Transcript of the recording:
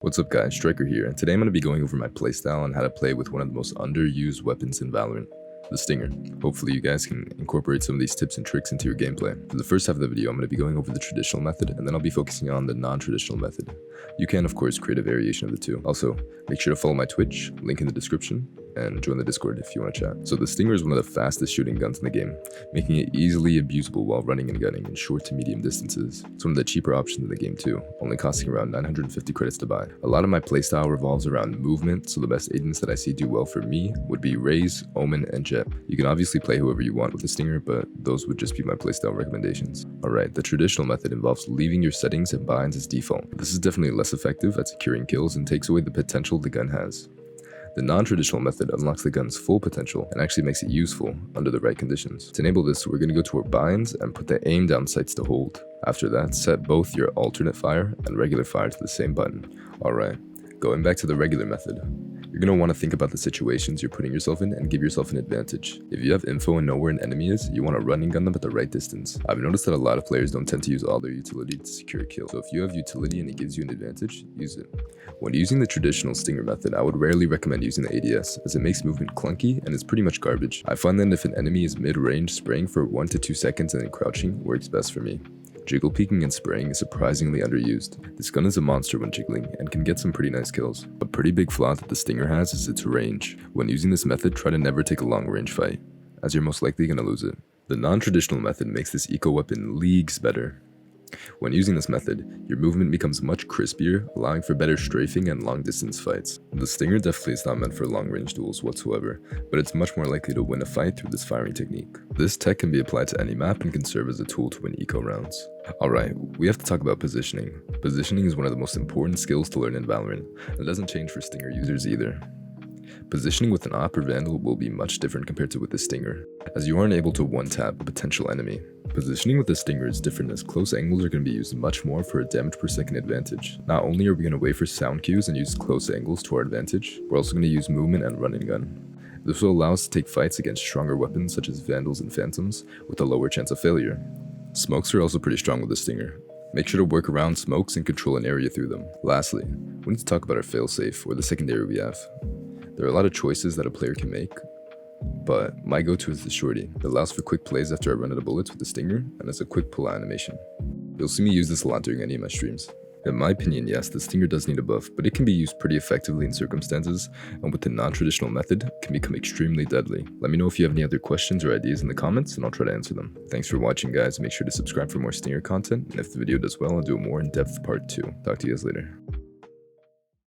What's up guys, Striker here, and today I'm going to be going over my playstyle on how to play with one of the most underused weapons in Valorant, the Stinger. Hopefully you guys can incorporate some of these tips and tricks into your gameplay. For the first half of the video, I'm going to be going over the traditional method, and then I'll be focusing on the non-traditional method. You can of course create a variation of the two. Also, make sure to follow my Twitch, link in the description, and join the Discord if you want to chat. So the Stinger is one of the fastest shooting guns in the game, making it easily abusable while running and gunning in short to medium distances. It's one of the cheaper options in the game too, only costing around 950 credits to buy. A lot of my playstyle revolves around movement, so the best agents that I see do well for me would be Raze, Omen, and Jet. You can obviously play whoever you want with the Stinger, but those would just be my playstyle recommendations. Alright, the traditional method involves leaving your settings and binds as default. This is definitely less effective at securing kills and takes away the potential the gun has. The non-traditional method unlocks the gun's full potential and actually makes it useful under the right conditions. To enable this, we're going to go to our binds and put the aim down sights to hold. After that, set both your alternate fire and regular fire to the same button. Alright, going back to the regular method. You're going to want to think about the situations you're putting yourself in and give yourself an advantage. If you have info and know where an enemy is, you want to run and gun them at the right distance. I've noticed that a lot of players don't tend to use all their utility to secure a kill, so if you have utility and it gives you an advantage, use it. When using the traditional Stinger method, I would rarely recommend using the ADS, as it makes movement clunky and is pretty much garbage. I find that if an enemy is mid-range, spraying for 1 to 2 seconds and then crouching works best for me. Jiggle peeking and spraying is surprisingly underused. This gun is a monster when jiggling and can get some pretty nice kills. A pretty big flaw that the Stinger has is its range. When using this method, try to never take a long range fight, as you're most likely gonna lose it. The non-traditional method makes this eco weapon leagues better. When using this method, your movement becomes much crispier, allowing for better strafing and long distance fights. The Stinger definitely is not meant for long range duels whatsoever, but it's much more likely to win a fight through this firing technique. This tech can be applied to any map and can serve as a tool to win eco rounds. Alright, we have to talk about positioning. Positioning is one of the most important skills to learn in Valorant, and it doesn't change for Stinger users either. Positioning with an Op or Vandal will be much different compared to with the Stinger, as you aren't able to one-tap a potential enemy. Positioning with the Stinger is different, as close angles are going to be used much more for a damage per second advantage. Not only are we going to wait for sound cues and use close angles to our advantage, we're also going to use movement and run and gun. This will allow us to take fights against stronger weapons such as Vandals and Phantoms with a lower chance of failure. Smokes are also pretty strong with the Stinger. Make sure to work around smokes and control an area through them. Lastly, we need to talk about our failsafe, or the secondary we have. There are a lot of choices that a player can make, but my go-to is the shorty. It allows for quick plays after I run out of bullets with the Stinger, and it's a quick pull animation. You'll see me use this a lot during any of my streams. In my opinion, yes, the Stinger does need a buff, but it can be used pretty effectively in circumstances, and with the non-traditional method, it can become extremely deadly. Let me know if you have any other questions or ideas in the comments, and I'll try to answer them. Thanks for watching guys, make sure to subscribe for more Stinger content, and if the video does well, I'll do a more in-depth part 2. Talk to you guys later.